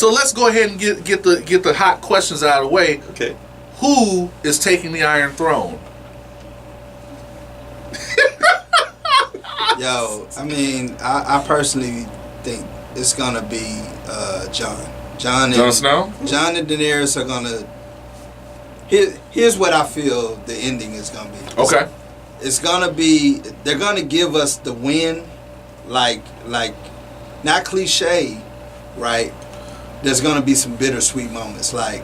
let's go ahead and get the hot questions out of the way. Okay. Who is taking the Iron Throne? Yo, I mean, I personally think it's gonna be Jon. Jon Snow? Jon and Daenerys are gonna. Here's what I feel the ending is gonna be. Okay. It's gonna be. They're gonna give us the win, like not cliche, right? There's gonna be some bittersweet moments, like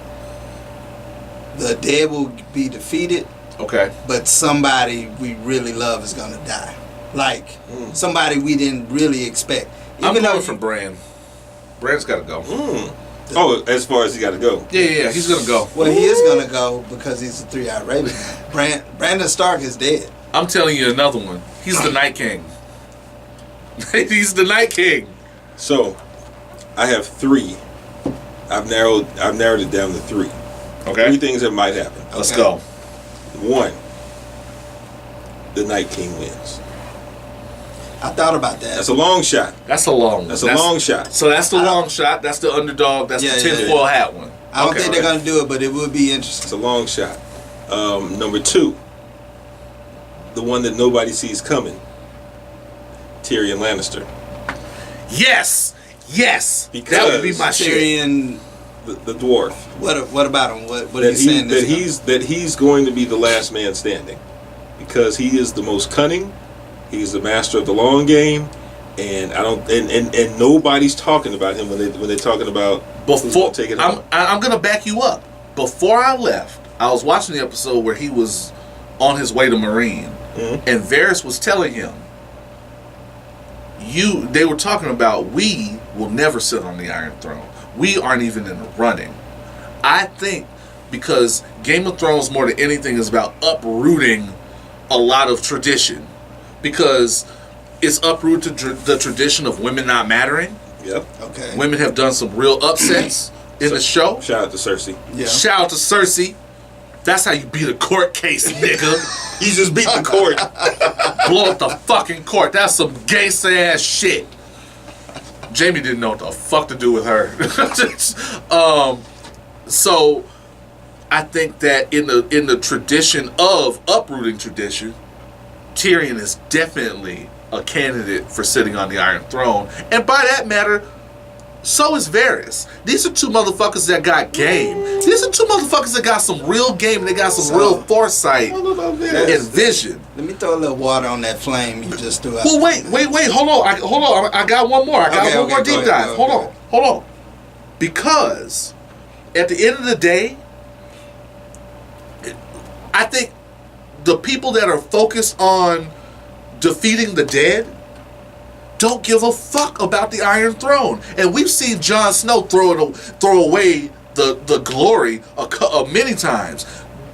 the dead will be defeated. Okay. But somebody we really love is gonna die. Like somebody we didn't really expect. I'm going for Bran. Bran's got to go. Oh, as far as he got to go. Yeah, he's going to go. Well, he is gonna go because he's a 3-eyed raven. Brandon Stark is dead. I'm telling you another one. He's the Night King. He's the Night King. So, I have 3. I've narrowed it down to 3. Okay. 3 things that might happen. Let's go. 1, the Night King wins. I thought about that. That's a long shot. That's a long shot. So that's the long shot. That's the underdog. That's the tinfoil hat one. I don't think they're gonna do it, but it would be interesting. It's a long shot. Number 2, the one that nobody sees coming, Tyrion Lannister. Yes. Because that would be my Tyrion, the dwarf. What about him? What are you saying? That he's going to be the last man standing, because he is the most cunning. He's the master of the long game, and I don't and nobody's talking about him when they're talking about before. Taking I'm gonna back you up. Before I left, I was watching the episode where he was on his way to Marine, and Varys was telling him, they were talking about, we will never sit on the Iron Throne. We aren't even in the running. I think because Game of Thrones more than anything is about uprooting a lot of tradition. Because it's uprooted the tradition of women not mattering. Yep. Okay. Women have done some real upsets in the show. Shout out to Cersei. Yeah. Shout out to Cersei. That's how you beat a court case, nigga. He just beat the court. Blow up the fucking court. That's some gangster ass shit. Jamie didn't know what the fuck to do with her. So I think that in the tradition of uprooting tradition, Tyrion is definitely a candidate for sitting on the Iron Throne. And by that matter, so is Varys. These are 2 motherfuckers that got game. These are 2 motherfuckers that got some real game. They got some real foresight and vision. Let me throw a little water on that flame you just threw out. Well, wait. Hold on. I got one more. I got one more deep dive. Hold on. Because at the end of the day, I think the people that are focused on defeating the dead don't give a fuck about the Iron Throne. And we've seen Jon Snow throw away the glory many times.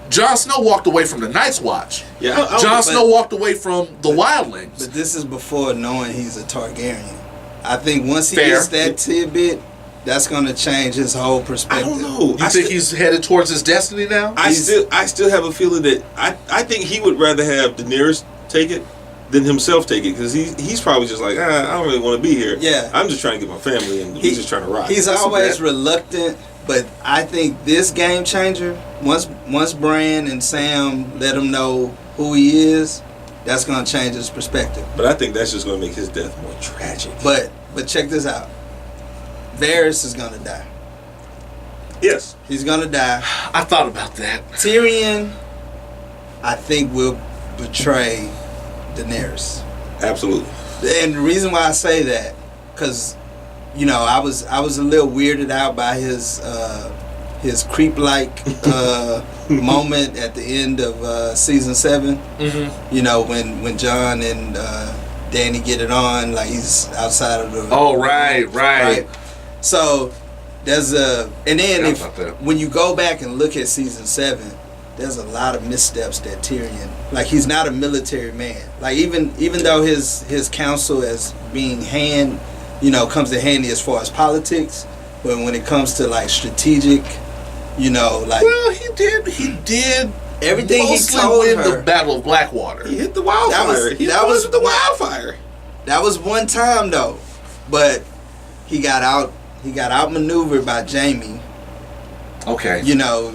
Jon Snow walked away from the Night's Watch. Yeah, Jon Snow walked away from the Wildlings. But this is before knowing he's a Targaryen. I think once he gets that tidbit, that's going to change his whole perspective. I don't know. You think he's headed towards his destiny now? I still have a feeling that I think he would rather have Daenerys take it than himself take it, because he's probably just like, I don't really want to be here. Yeah, I'm just trying to get my family, and he's just trying to rock. He's always reluctant, but I think this game changer, once Bran and Sam let him know who he is, that's going to change his perspective. But I think that's just going to make his death more tragic. But check this out. Varys is gonna die. Yes. He's gonna die. I thought about that. Tyrion, I think, will betray Daenerys. Absolutely. And the reason why I say that, because, I was a little weirded out by his creep-like moment at the end of season 7. Mm-hmm. When Jon and Dany get it on, like he's outside of the. Oh, right. So there's and then when you go back and look at season 7, there's a lot of missteps that Tyrion, like, he's not a military man. Like, even though his counsel as being comes in handy as far as politics, but when it comes to like strategic, well, he did everything he mostly told win her. the Battle of Blackwater. He hit the wildfire. That was the wildfire. That was one time though, but he got He got outmaneuvered by Jamie. Okay. You know,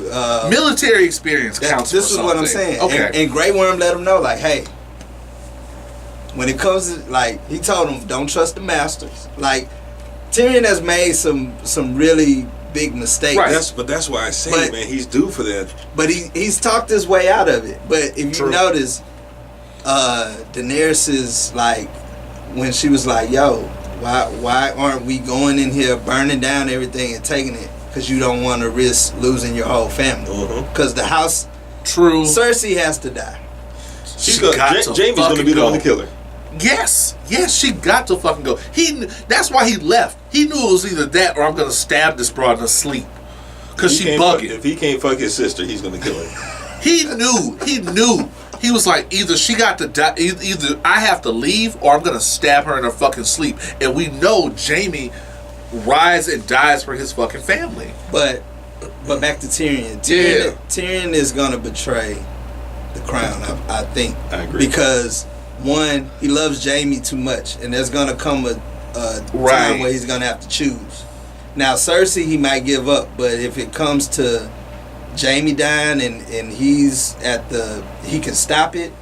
military experience counts. This is for what I'm something. saying. Okay. And Grey Worm let him know, like, hey, when it comes to, like, he told him, don't trust the masters. Like, Tyrion has made some really big mistakes. Right. But that's why I say, man, he's due for that. But he's talked his way out of it. But if you notice, Daenerys is like, when she was like, yo, why aren't we going in here burning down everything and taking it? Because you don't want to risk losing your whole family. Because the house, Cersei has to die. Jamie's going to be the one to kill her. Yes, she got to fucking go. That's why he left. He knew it was either that or I'm gonna stab this broad in her sleep because she bugging. If he can't fuck his sister, he's gonna kill her. He knew. He was like, either she got to die, either I have to leave or I'm gonna stab her in her fucking sleep. And we know Jamie rides and dies for his fucking family. But back to Tyrion. Tyrion is gonna betray the crown. I think. I agree. Because one, he loves Jamie too much, and there's gonna come a time where he's gonna have to choose. Now Cersei, he might give up, but if it comes to Jamie dying and he's he can stop it,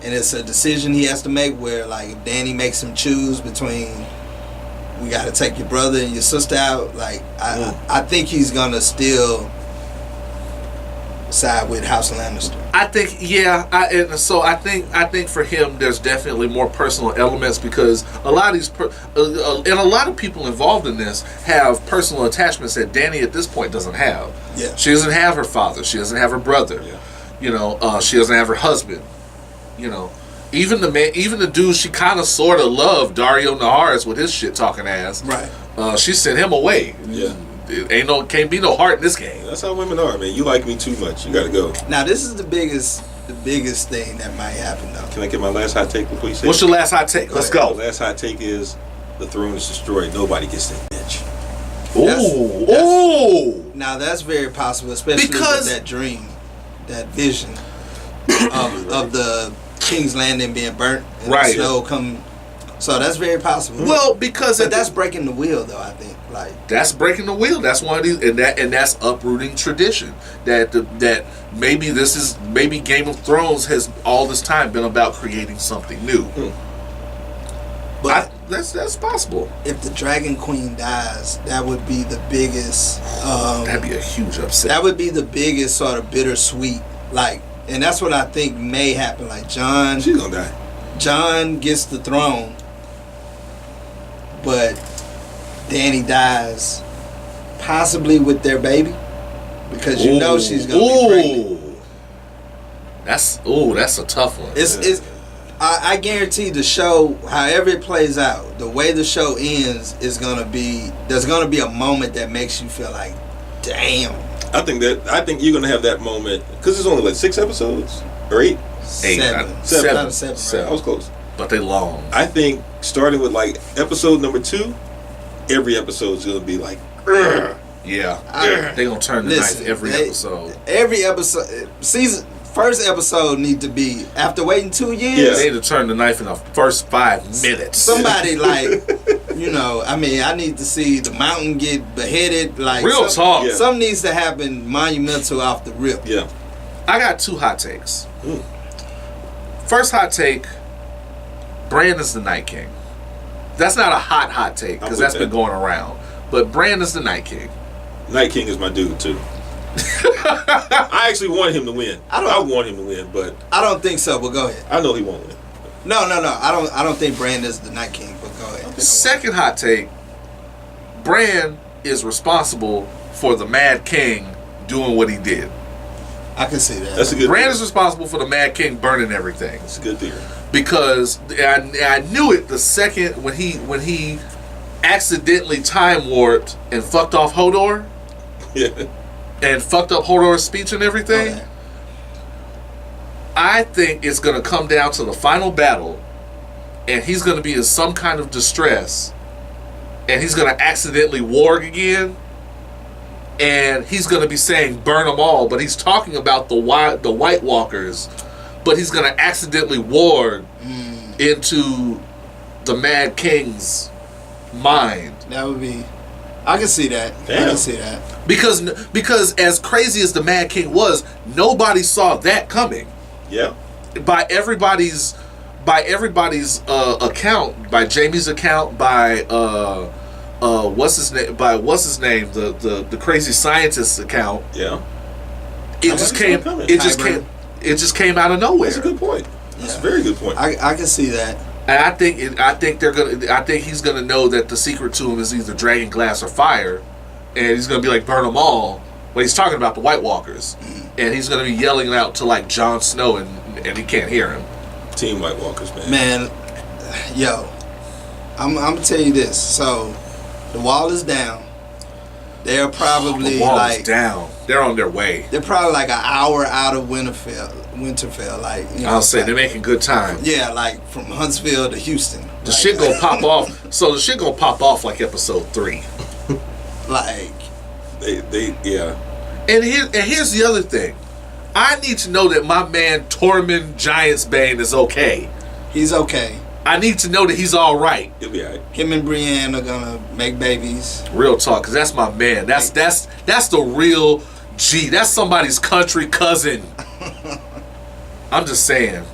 and it's a decision he has to make where, like, if Dany makes him choose between, we got to take your brother and your sister out, like, I think he's gonna still side with House Lannister. I think, I think for him, there's definitely more personal elements because a lot of these, and a lot of people involved in this have personal attachments that Dany at this point doesn't have. Yeah, she doesn't have her father. She doesn't have her brother. Yeah. You know, she doesn't have her husband. You know, even the dude she kind of sort of loved, Dario Naharis, with his shit talking ass. Right. She sent him away. Yeah. Can't be no heart in this game. That's how women are, man. You like me too much. You gotta go. Now this is the biggest thing that might happen though. Can I get my last hot take before you say? What's your last hot take? Let's go. The last hot take is the throne is destroyed. Nobody gets that bitch. Ooh. Now that's very possible, especially with that dream, that vision of the King's Landing being burnt and the snow come. So that's very possible. Well, because that's breaking the wheel, though. I think that's breaking the wheel. That's one of these, and that's uprooting tradition. That maybe Game of Thrones has all this time been about creating something new. But that's possible. If the Dragon Queen dies, that would be the biggest. That'd be a huge upset. That would be the biggest sort of bittersweet, and that's what I think may happen. Like Jon, she's gonna die. Jon gets the throne, but Dany dies, possibly with their baby, because she's gonna be pregnant. That's a tough one. I guarantee the show, however it plays out, the way the show ends is gonna be. There's gonna be a moment that makes you feel like, damn. I think you're gonna have that moment because it's only like 6 episodes or 8. Seven. I was close. But they long. I think starting with like episode number 2, every episode is gonna be like, Urgh. Yeah. They gonna turn the knife every episode. Every episode, first episode need to be, after waiting 2 years. They need to turn the knife in the first 5 minutes. Somebody I need to see the mountain get beheaded. Real talk. Yeah. Something needs to happen monumental off the rip. Yeah. I got 2 hot takes. First hot take, Bran is the Night King. That's not a hot take because that's been going around. But Bran is the Night King. Night King is my dude too. I actually want him to win. I want him to win, but I don't think so. But go ahead. I know he won't win. No. I don't think Bran is the Night King. But go ahead. Second hot take, Bran is responsible for the Mad King doing what he did. I can see that. That's a good. Bran is responsible for the Mad King burning everything. That's a good theory. Because I knew it the second when he accidentally time warped and fucked off Hodor. Yeah. And fucked up Hodor's speech and everything. Okay. I think it's going to come down to the final battle, and he's going to be in some kind of distress, and he's going to accidentally warg again, and he's going to be saying burn them all, but he's talking about the White Walkers, but he's going to accidentally warg into the Mad King's mind. That would be... I can see that. Damn. I can see that. Because as crazy as the Mad King was, nobody saw that coming. Yeah. By everybody's account, by Jamie's account, by what's his name, the crazy scientist's account. Yeah. It just came out of nowhere. That's a good point. That's a very good point. I can see that. And I think he's gonna know that the secret to him is either dragon glass or fire, and he's gonna be like, burn them all. But he's talking about the White Walkers, and he's gonna be yelling it out to like Jon Snow, and he can't hear him. Team White Walkers, man. Man, yo, I'm gonna tell you this. So, the wall is down. They're probably the wall like is down. They're on their way. They're probably like an hour out of Winterfell. Like, you know, I'll say they're making good time. Yeah, like from Huntsville to Houston. The shit gonna pop off. So the shit gonna pop off like episode 3. Like they yeah. And here's the other thing. I need to know that my man Tormund Giantsbane is okay. He's okay. I need to know that he's all right. He'll be all right. Him and Brienne are gonna make babies. Real talk, cause that's my man. That's the real G. That's somebody's country cousin. I'm just saying.